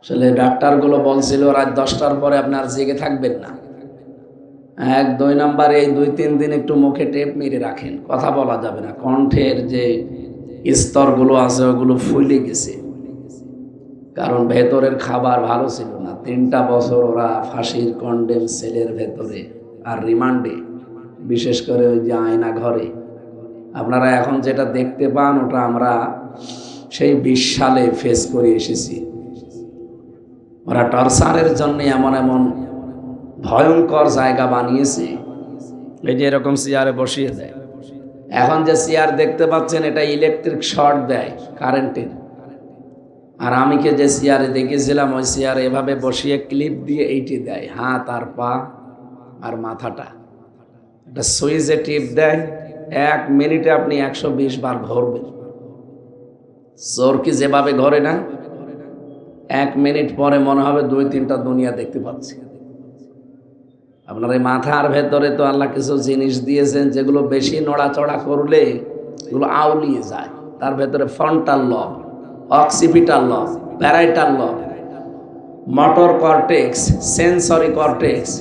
আসলে ডাক্তারগুলো বলছিল রাত 10টার পরে আপনি আর জেগে থাকবেন না। 1-2 নাম্বারে এই 2-3 দিন একটু মুখে টেপ মেরে রাখেন, কথা বলা যাবে না। কণ্ঠের যে স্তরগুলো আছে ওগুলো ফুলে গেছে, কারণ ভেতরের খাবার ভালো ছিল না। 3টা বছর ওরা ফাঁসির কন্ডেম সেলের ভেতরে আর রিমান্ডে, বিশেষ করে ওই যে আয়না ঘরে। আপনারা এখন যেটা দেখতে পান ওটা আমরা সেই 20 সালে ফেস করে এসেছি। ওরা টর্চারের জন্য এমন এমন ভয়ঙ্কর জায়গা বানিয়েছে, এই যে এরকম চেয়ারে বসিয়ে দেয়। এখন যে চেয়ার দেখতে পাচ্ছেন এটা ইলেকট্রিক শর্ট দেয় কারেন্টের। আর আমি যে চেয়ারে দেখেছিলাম ওই চেয়ারে এভাবে বসিয়ে ক্লিপ দিয়ে এইটি দেয়, হাত আর পা আর মাথাটা। একটা সুইচে টিপ দেয়, 1 মিনিটে আপনি 120 বার ঘুরবেন। চোরকি যেভাবে ঘরে না, 1 মিনিট পরে মনে হবে 2-3টা দুনিয়া দেখতে পাচ্ছি। আপনার এই মাথার ভেতরে তো আল্লাহ কিছু জিনিস দিয়েছেন যেগুলো বেশি নড়াচড়া করলে এগুলো আউলিয়ে যায়। তার ভেতরে ফ্রন্টাল লব, অক্সিপিটাল লব, প্যারাইটাল লব, মোটর কর্টেক্স, সেন্সরি কর্টেক্স,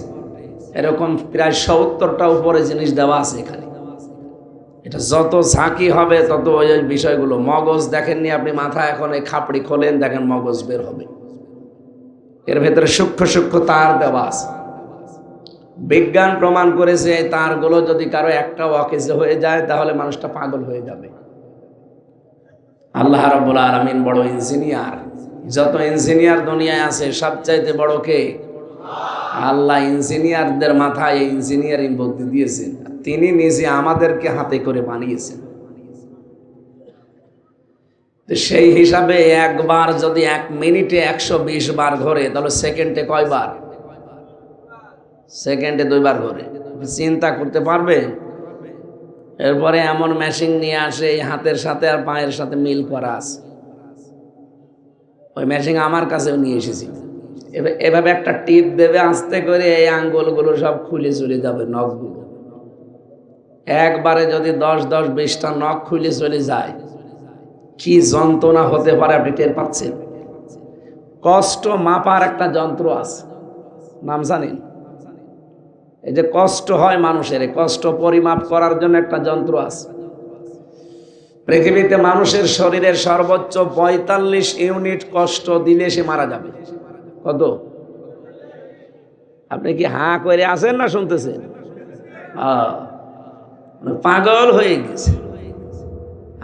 এরকম প্রায় 70টা উপরে জিনিস দেওয়া আছে এখানে। এটা যত ঝাঁকি হবে তত ওই বিষয়গুলো। মগজ দেখেননি আপনি, মাথা এখন এই খাপড়ি খোলেন দেখেন মগজ বের হবে। এর ভেতরে সূক্ষ্ম সূক্ষ্ম তার দেওয়া আছে। বিজ্ঞান প্রমাণ করেছে এই তারগুলো যদি কারো একটা অকেজে হয়ে যায় তাহলে মানুষটা পাগল হয়ে যাবে। আল্লাহ রাব্বুল আলামিন বড় ইঞ্জিনিয়ার। যত ইঞ্জিনিয়ার দুনিয়ায় আছে সবচাইতে বড় কে? আল্লাহ। ইঞ্জিনিয়ারদের মাথায় এই ইঞ্জিনিয়ারিং বুদ্ধি দিয়েছেন, তিনি নিজে আমাদেরকে হাতে করে বানিয়েছেন। তো সেই হিসাবে একবার যদি 1 মিনিটে 120 বার ঘোরে তাহলে সেকেন্ডে কয়বার? সেকেন্ডে 2 বার ঘোরে। চিন্তা করতে পারবে? এরপরে এমন মেশিন নিয়ে আসে এই হাতের সাথে আর পায়ের সাথে মিল করা আছে। ওই মেশিন আমার কাছেও নিয়ে এসেছি। এভাবে একটা টিপ দেবে আস্তে করে, এই আঙ্গুলগুলো সব খুলে চলে যাবে, নখগুলো। একবারে যদি 10-20টা নখ খুলে চলে যায়, কি যন্ত্রণা হতে পারে আপনি টের পাচ্ছেন? কষ্ট মাপার একটা যন্ত্র আছে, নাম জানেন? এই যে কষ্ট হয় মানুষের, কষ্ট পরিমাপ করার জন্য একটা যন্ত্র আছে। পৃথিবীতে মানুষের শরীরের সর্বোচ্চ 45 ইউনিট কষ্ট দিলে সে মারা যাবে। কত? আপনি কি হাঁ করে আছেন না শুনতেছেন? পাগল হয়ে গেছে।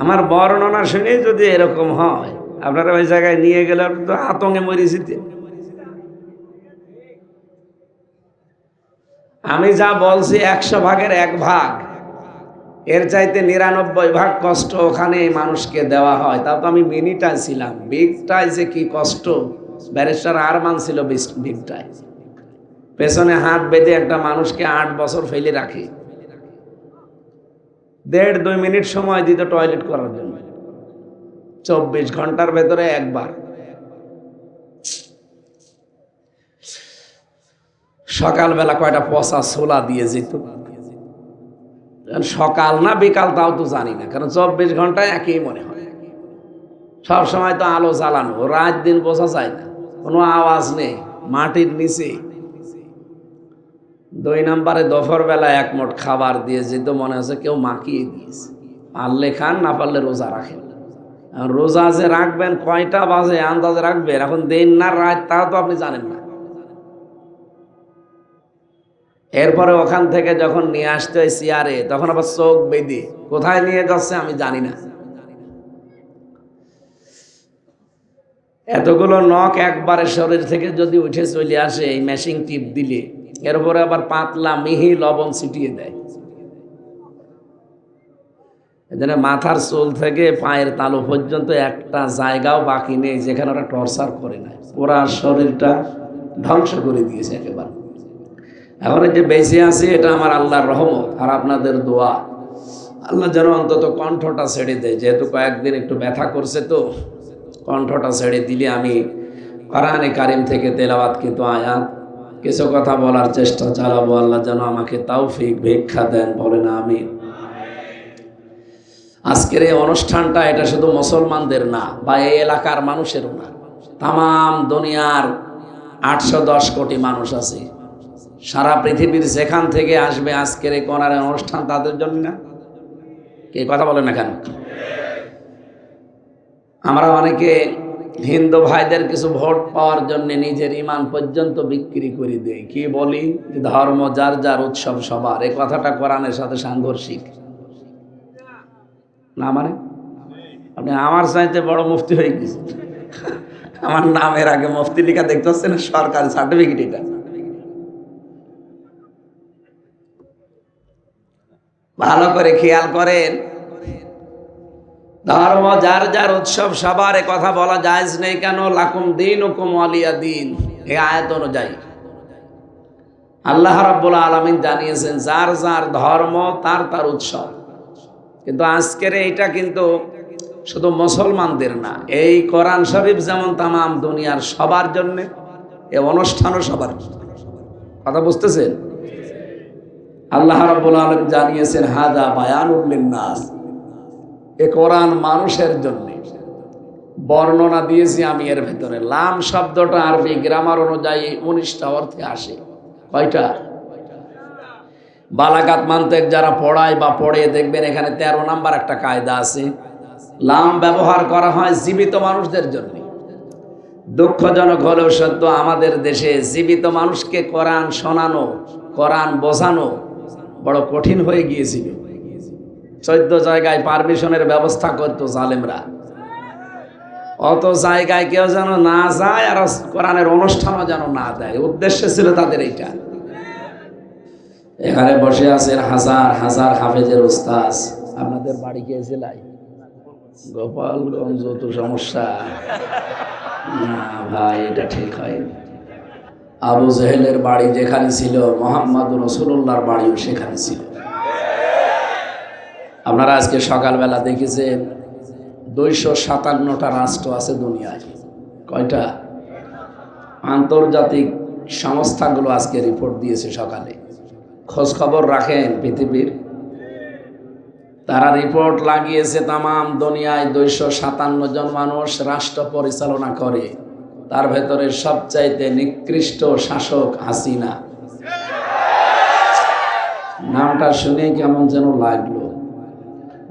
আমার বর্ণনা শুনে যদি এরকম হয়, আপনারা ওই জায়গায় নিয়ে গেলে আপনি তো আতঙ্কে মরে যেতেন। আমি যা বলছি 100 ভাগের 1 ভাগ, এর চাইতে 99 ভাগ কষ্ট ওখানে মানুষকে দেওয়া হয়। তাও তো আমি মিনিটায় ছিলাম। বিগটায় যে কি কষ্ট, ব্যারিস্টার আরমান ছিল বিগটায়। পেছনে হাত বেঁধে একটা মানুষকে 8 বছর ফেলে রাখে, 1.5-2 মিনিট সময় দিত টয়লেট করার জন্য। 24 ঘন্টার ভেতরে একবার। সকালবেলা কয়টা পচা ছোলা দিয়ে যেত। সকাল না বিকাল তাও তো জানি না, কারণ 24 ঘন্টায় একই মনে হয়। সব সময় তো আলো জ্বালানো, রাত দিন বোঝা যায় না, কোনো আওয়াজ নেই, মাটির নিচে। 2 নাম্বারে দুপুর বেলা 1 মুঠ খাবার দিয়ে যেত, মনে হচ্ছে কেউ মাখিয়ে দিয়েছে। পারলে খান, না পারলে রোজা রাখেন। রোজা যে রাখবেন কয়টা বাজে আন্দাজে রাখবেন, এখন দিন না রাত তাও তো আপনি জানেন না। এরপরে ওখান থেকে যখন নিয়ে আসতে হয় চেয়ারে, তখন আবার চোখ বেঁধে কোথায় নিয়ে যাচ্ছে আমি জানি না। এতগুলো নখ একবারে শরীর থেকে যদি উঠে চলে আসে এই মেশিন টিপ দিলে, এরপরে আবার পাতলা মিহি লবণ ছিটিয়ে দেয়। এজন্য মাথার চুল থেকে পায়ের তালু পর্যন্ত একটা জায়গাও বাকি নেই যেখানে ওরা টর্চার করে না। পুরা শরীরটা ধ্বংস করে দিয়েছে একেবারে। এখন যে বেঁচে আছি এটা আমার আল্লাহর রহমত আর আপনাদের দোয়া। আল্লাহ যেন অন্তত কণ্ঠটা ছেড়ে দেয়, যেহেতু কয়েকদিন একটু ব্যথা করছে, তো কণ্ঠটা ছেড়ে দিলে আমি কোরআনে কারিম থেকে তেলাওয়াত কিন্তু আয়াত কিছু কথা বলার চেষ্টা চালাবো। আল্লাহ যেন আমাকে তৌফিক ভিক্ষা দেন, বলেন আমিন। আজকের এই অনুষ্ঠানটা এটা শুধু মুসলমানদের না বা এই এলাকার মানুষেরও না, তামাম দুনিয়ার 810 কোটি মানুষ আছে, সারা পৃথিবীর যেখান থেকে আসবে আজকের এই কোরআনের অনুষ্ঠান তাদের জন্য না? কে কথা বলে না কেন? আমরা অনেকে হিন্দু ভাইদের কিছু ভোট পাওয়ার জন্য নিজের ইমান পর্যন্ত বিক্রি করে দেই। কি বলি যে ধর্ম যার যার, উৎসব সবার। এই কথাটা কোরআনের সাথে সাংঘর্ষিক না? মানে আপনি আমার চাইতে বড় মুফতি হয়ে গেছেন। আমার নামের আগে মুফতি লেখা দেখতে পাচ্ছেন, সরকারি সার্টিফিকেট। এটা ভালো করে খেয়াল করেন। ধর্ম যার যার, উৎসব সবার, এ কথা বলা জায়েজ নেই কেন? লাকুম দীনুকুম ওয়ালিয়া দীন, এই আয়াত অনুযায়ী আল্লাহ রাব্বুল আলামিন জানিয়েছেন যার যার ধর্ম তার তার উৎসব। কিন্তু আজকের এইটা কিন্তু শুধু মুসলমানদের না, এই কোরআন শরীফ যেমন তামাম দুনিয়ার সবার জন্য, এই অনুষ্ঠানও সবার। কথা বুঝতেছেন? আল্লাহ রাব্বুল আলামিন জানিয়েছেন হাদা বায়ানুল লিন্নাস, এ কোরআন মানুষের জন্য। বর্ণনা দিয়েছি আমি এর ভেতরে। লাম শব্দটা আরবি গ্রামার অনুযায়ী 19টা অর্থে আসে। কয়টা? বালাগাত মান্তেক যারা পড়ায় বা পড়ে দেখবেন এখানে 13 নাম্বার একটা কায়দা আছে। লাম ব্যবহার করা হয় জীবিত মানুষদের জন্য। দুঃখজনক হলেও সত্য, আমাদের দেশে জীবিত মানুষকে কোরআন শোনানো, কোরআন বোঝানো বড় কঠিন হয়ে গিয়েছিল। 14 জায়গায় পারমিশনের ব্যবস্থা করতো জালেমরা, অত জায়গায় কেউ যেন না যায় আর কোরআনের অনুষ্ঠানও যেন না দেয়। উদ্দেশ্য ছিল তাদের এইটা। এখানে বসে আছেন হাজার হাজার হাফেজের উস্তাদ। আপনাদের বাড়ি কে জেলায়? গোপালগঞ্জ। তো সমস্যা না ভাই, এটা ঠিক হয়নি। আবু জেহেলের বাড়ি যেখানে ছিল, মুহাম্মদ রাসূলুল্লাহর বাড়িও সেখানে ছিল। আপনারা আজকে সকালবেলা দেখেছেন 257টা রাষ্ট্র আছে দুনিয়ায়। কয়টা? আন্তর্জাতিক সংস্থাগুলো আজকে রিপোর্ট দিয়েছে সকালে। খোঁজ খবর রাখেন পৃথিবীর। তারা রিপোর্ট লাগিয়েছে তামাম দুনিয়ায় 257 জন মানুষ রাষ্ট্র পরিচালনা করে। তার ভেতরে সবচাইতে নিকৃষ্ট শাসক হাসিনা। নামটা শুনে কেমন যেন লাগলো।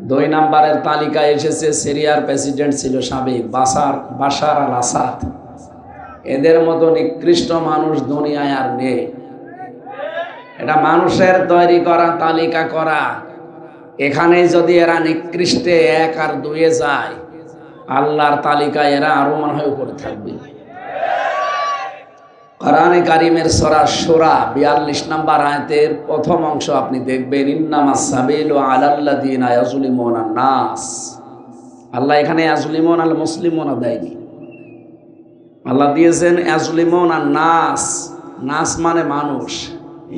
2 নম্বরের তালিকায় এসেছে সিরিয়ার প্রেসিডেন্ট ছিল সাবেক বাশার আল আসাদ। এদের মতো নিকৃষ্ট মানুষ দুনিয়ায় আর নেই। এটা মানুষের তৈরি করা তালিকা করা। এখানে যদি এরা নিকৃষ্টে 1 আর 2 যায়, আল্লাহর তালিকায় এরা আরো মনে হয় উপরে থাকবে। কোরআনে কারিমের সূরা শূরা 42 নম্বর আয়াতের প্রথম অংশ আপনি দেখবেন, ইন্নামাস সাবিলু আলাল্লাযিনা ইয়াজলিমুনা নাস। আল্লাহ এখানে ইয়াজলিমুন আল মুসলিমুনা দেয়নি, আল্লাহ দিয়েছেন ইয়াজলিমুনা নাস। নাস মানে মানুষ।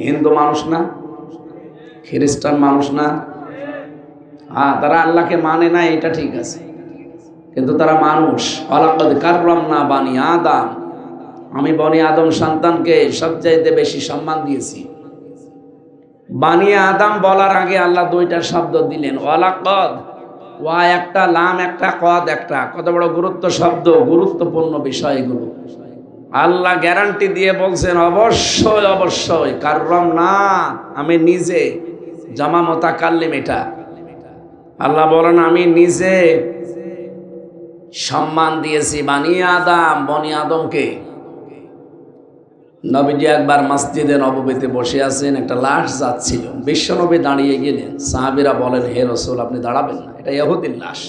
হিন্দু মানুষ না, খ্রিস্টান মানুষ না। হ্যাঁ, তারা আল্লাহকে মানে না, এটা ঠিক আছে, কিন্তু তারা মানুষ। ওয়ালাকাদ কাররামনা বানি আদম, আমি বনি আদম সন্তানকে সবচাইতে বেশি সম্মান দিয়েছি। বানি আদম বলার আগে আল্লাহ 2টা শব্দ দিলেন, ওয়ালাকাদ, ওয়া একটা, লাম একটা, কদ একটা। কত বড় গুরুত্ব শব্দ, গুরুত্বপূর্ণ বিষয় এগুলো। আল্লাহ গ্যারান্টি দিয়ে বলছেন অবশ্যই অবশ্যই কাররামনা, আমি নিজে। জামা মুতাকাল্লিম এটা। আল্লাহ বলেন আমি নিজে সম্মান দিয়েছি বানি আদম, বনি আদমকে। নবীজি একবার মসজিদে নববীতে বসে আছেন, একটা লাশ যাচ্ছিল। বিশ্বনবী দাঁড়িয়ে গেলেন। সাহাবীরা বলেন হে রাসূল আপনি দাঁড়াবেন না, এটা ইহুদির লাশ।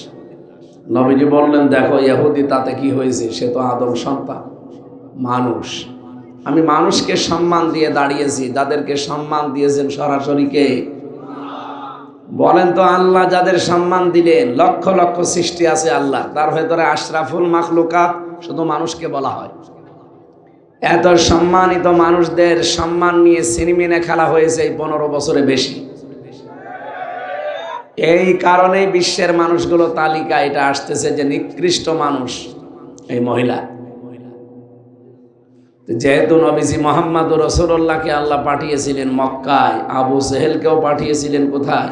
নবীজি বললেন দেখো ইহুদি তাতে কি হয়েছে, সে তো আদম সন্তান, মানুষ। আমি মানুষকে সম্মান দিয়ে দাঁড়িয়েছি, যাদেরকে সম্মান দিয়েছেন সরাসরি কে? বলেন তো আল্লাহ যাদের সম্মান দিলেন, লক্ষ লক্ষ সৃষ্টি আছে আল্লাহ, তার ভেতরে আশরাফুল মাখলুকাত শুধু মানুষকে বলা হয়। এত সম্মানিত মানুষদের সম্মান নিয়ে সিনেমিনে খেলা হয়েছে এই 15 বছরে বেশি। এই কারণেই বিশ্বের মানুষগুলো তালিকা এটা আসতেছে যে নিকৃষ্ট মানুষ এই মহিলা। যেহেতু নবীজি মুহাম্মদ রাসূলুল্লাহকে আল্লাহ পাঠিয়েছিলেন মক্কায়, আবু জেহেলকেও পাঠিয়েছিলেন কোথায়?